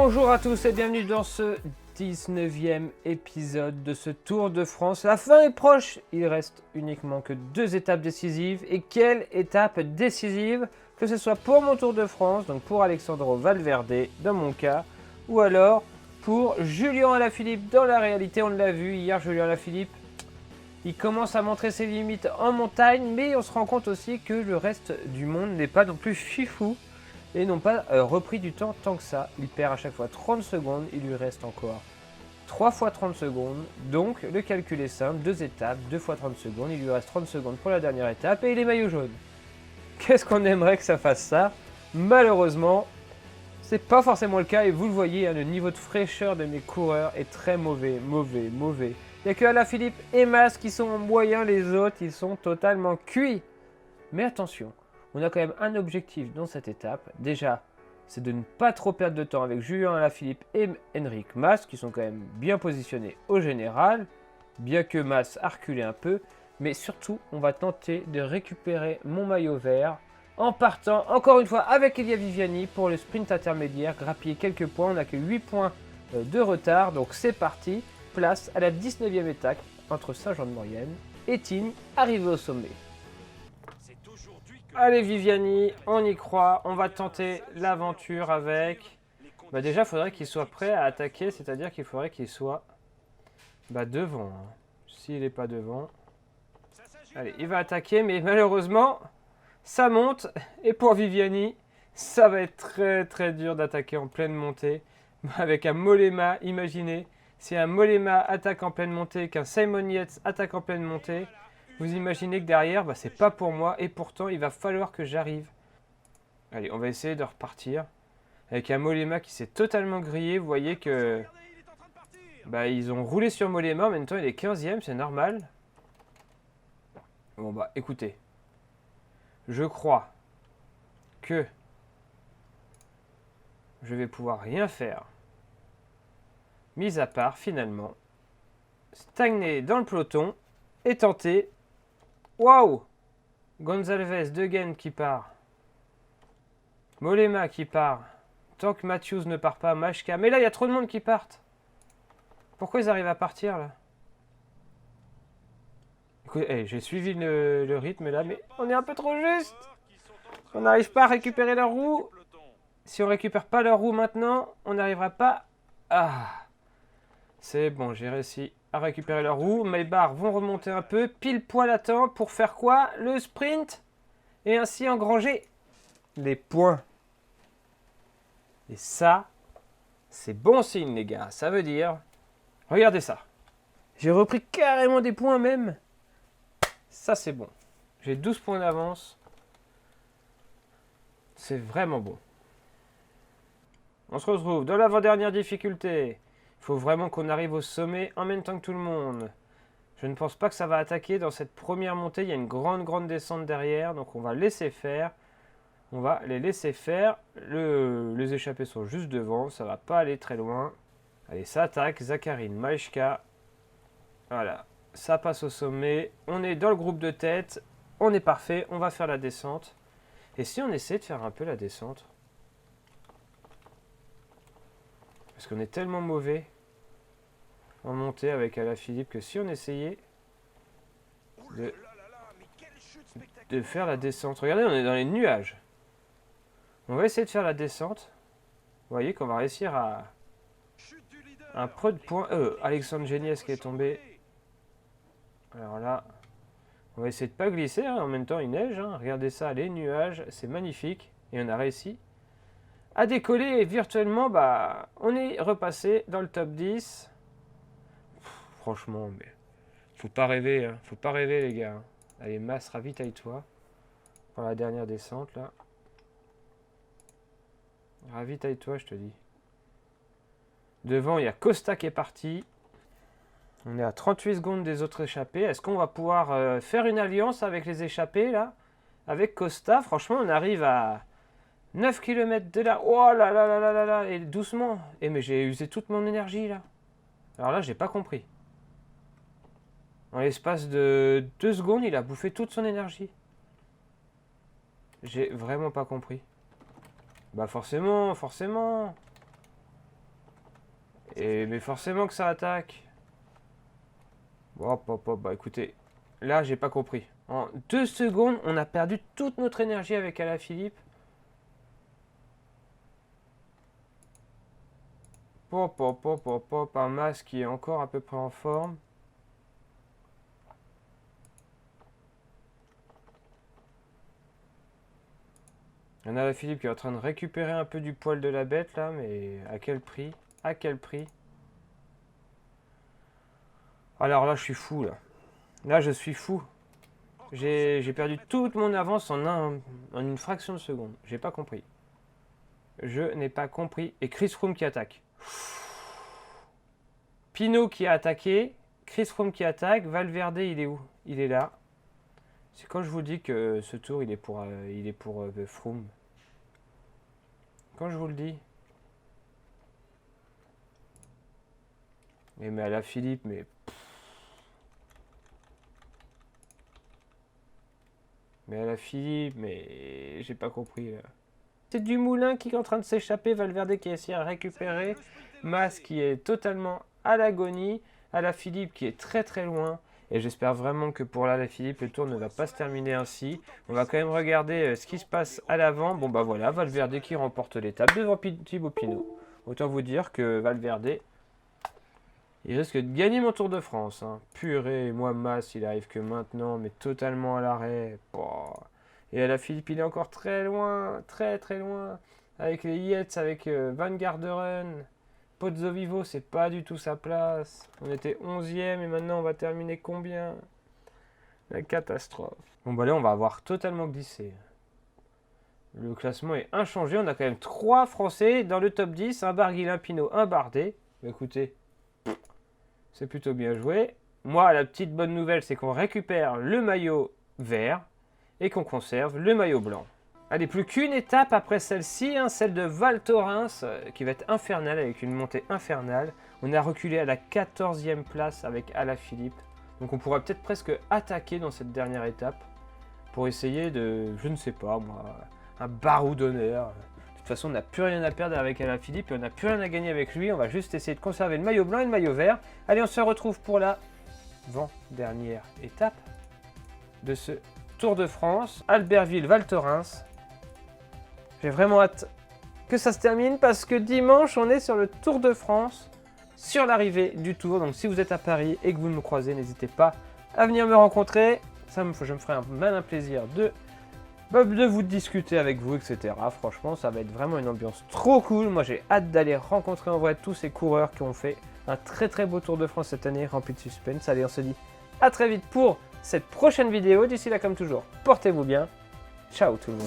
Bonjour à tous et bienvenue dans ce 19e épisode de ce Tour de France. La fin est proche, il reste uniquement que 2 étapes décisives. Et quelle étape décisive, que ce soit pour mon Tour de France, donc pour Alexandro Valverde dans mon cas, ou alors pour Julian Alaphilippe. Dans la réalité, on l'a vu hier, Julian Alaphilippe, il commence à montrer ses limites en montagne, mais on se rend compte aussi que le reste du monde n'est pas non plus fifou. Et n'ont pas repris du temps tant que ça. Il perd à chaque fois 30 secondes, il lui reste encore 3 fois 30 secondes. Donc le calcul est simple, 2 étapes, 2 fois 30 secondes, il lui reste 30 secondes pour la dernière étape et il est maillot jaune. Qu'est-ce qu'on aimerait que ça fasse ça? Malheureusement, c'est pas forcément le cas et vous le voyez, hein, le niveau de fraîcheur de mes coureurs est très mauvais. Il n'y a que Alaphilippe et Mas qui sont moyens, les autres ils sont totalement cuits. Mais attention, on a quand même un objectif dans cette étape. Déjà, c'est de ne pas trop perdre de temps avec Julian Alaphilippe et Enric Mas, qui sont quand même bien positionnés au général, bien que Mas a reculé un peu. Mais surtout, on va tenter de récupérer mon maillot vert en partant, encore une fois, avec Elia Viviani pour le sprint intermédiaire, grappiller quelques points. On n'a que 8 points de retard, donc c'est parti. Place à la 19e étape entre Saint-Jean-de-Maurienne et Tignes, arrivé au sommet. Allez Viviani, on y croit, on va tenter l'aventure avec... déjà, il faudrait qu'il soit prêt à attaquer, c'est-à-dire qu'il faudrait qu'il soit devant. Hein. S'il n'est pas devant... Allez, il va attaquer, mais malheureusement, ça monte. Et pour Viviani, ça va être très très dur d'attaquer en pleine montée. Avec un Mollema, imaginez, si un Mollema attaque en pleine montée, qu'un Simon Yates attaque en pleine montée... Vous imaginez que derrière, c'est pas pour moi et pourtant il va falloir que j'arrive. Allez, on va essayer de repartir. Avec un Mollema qui s'est totalement grillé, vous voyez que... ils ont roulé sur Mollema, en même temps il est 15e, c'est normal. Bon écoutez. Je crois que je vais pouvoir rien faire. Mis à part, finalement, stagner dans le peloton et tenter... Waouh! Gonzalez, Degen qui part. Mollema qui part. Tant que Matthews ne part pas, Majka. Mais là, il y a trop de monde qui partent. Pourquoi ils arrivent à partir, là? Écoute, j'ai suivi le rythme, là, mais on est un peu trop juste. On n'arrive pas à récupérer leur roue. Si on récupère pas leur roue maintenant, on n'arrivera pas... Ah! C'est bon, j'ai réussi à récupérer leur roue. Mes barres vont remonter un peu, pile poil à temps pour faire quoi? Le sprint. Et ainsi engranger les points. Et ça, c'est bon signe les gars. Ça veut dire, regardez ça. J'ai repris carrément des points même. Ça c'est bon. J'ai 12 points d'avance. C'est vraiment bon. On se retrouve dans l'avant-dernière difficulté. Il faut vraiment qu'on arrive au sommet en même temps que tout le monde. Je ne pense pas que ça va attaquer dans cette première montée. Il y a une grande descente derrière. Donc on va laisser faire. On va les laisser faire. Les échappés sont juste devant. Ça va pas aller très loin. Allez, ça attaque. Zakharine, Majka. Voilà. Ça passe au sommet. On est dans le groupe de tête. On est parfait. On va faire la descente. Et si on essaie de faire un peu la descente? Parce qu'on est tellement mauvais en montée avec Alaphilippe que si on essayait de faire la descente. Regardez, on est dans les nuages. On va essayer de faire la descente. Vous voyez qu'on va réussir à un peu de points. Alexandre Géniès qui est tombé. Alors là, on va essayer de pas glisser. Hein. En même temps, il neige. Hein. Regardez ça, les nuages. C'est magnifique. Et on a réussi à décoller. Et virtuellement, on est repassé dans le top 10. Franchement, mais faut pas rêver, hein. Faut pas rêver les gars. Allez, Mas, ravitaille-toi. Pour la dernière descente là. Ravitaille-toi, je te dis. Devant, il y a Costa qui est parti. On est à 38 secondes des autres échappés. Est-ce qu'on va pouvoir faire une alliance avec les échappés là? Avec Costa, franchement, on arrive à 9 km de là. Oh là là là là là là. Et doucement. Mais j'ai usé toute mon énergie là. Alors là, j'ai pas compris. En l'espace de 2 secondes, il a bouffé toute son énergie. J'ai vraiment pas compris. Forcément. Mais forcément que ça attaque. Bon, bah écoutez, là j'ai pas compris. En 2 secondes, on a perdu toute notre énergie avec Alaphilippe. Un Mas qui est encore à peu près en forme. On a Alaphilippe qui est en train de récupérer un peu du poil de la bête là, mais à quel prix? À quel prix? Alors là, je suis fou là. Là, je suis fou. J'ai perdu toute mon avance en une fraction de seconde. J'ai pas compris. Je n'ai pas compris. Et Chris Froome qui attaque. Pinot qui a attaqué. Chris Froome qui attaque. Valverde, il est où? Il est là. C'est quand je vous dis que ce tour, il est pour Froome. Quand je vous le dis. Mais Alaphilippe, mais... Mais Alaphilippe, mais... J'ai pas compris, là. C'est Dumoulin qui est en train de s'échapper. Valverde qui essaie de récupérer. Mas qui est totalement à l'agonie. Alaphilippe qui est très très loin. Et j'espère vraiment que pour Alaphilippe, le tour ne va pas se terminer ainsi. On va quand même regarder ce qui se passe à l'avant. Bon bah voilà, Valverde qui remporte l'étape devant Thibaut Pinot. Autant vous dire que Valverde, il risque de gagner mon Tour de France. Hein. Purée, moi Mas, il arrive que maintenant, mais totalement à l'arrêt. Et Alaphilippe, il est encore très loin, très très loin. Avec les Yates, avec Van Garderen. Pozzo Vivo, c'est pas du tout sa place. On était 11e et maintenant on va terminer combien? La catastrophe. Bon bah là on va avoir totalement glissé. Le classement est inchangé. On a quand même 3 Français dans le top 10. Un Barguil, un Pinot, un Bardet. Bah, écoutez, c'est plutôt bien joué. Moi, la petite bonne nouvelle, c'est qu'on récupère le maillot vert et qu'on conserve le maillot blanc. Allez, plus qu'une étape après celle-ci, hein, celle de Val Thorens, qui va être infernale, avec une montée infernale. On a reculé à la 14e place avec Alaphilippe. Donc on pourrait peut-être presque attaquer dans cette dernière étape pour essayer de, je ne sais pas moi, un barreau d'honneur. De toute façon, on n'a plus rien à perdre avec Alaphilippe et on n'a plus rien à gagner avec lui. On va juste essayer de conserver le maillot blanc et le maillot vert. Allez, on se retrouve pour la avant-dernière étape de ce Tour de France. Albertville-Val Thorens. J'ai vraiment hâte que ça se termine parce que dimanche, on est sur le Tour de France, sur l'arrivée du Tour. Donc si vous êtes à Paris et que vous me croisez, n'hésitez pas à venir me rencontrer. Je me ferai un malin plaisir de vous discuter avec vous, etc. Franchement, ça va être vraiment une ambiance trop cool. Moi, j'ai hâte d'aller rencontrer en vrai tous ces coureurs qui ont fait un très très beau Tour de France cette année, rempli de suspense. Allez, on se dit à très vite pour cette prochaine vidéo. D'ici là, comme toujours, portez-vous bien. Ciao tout le monde.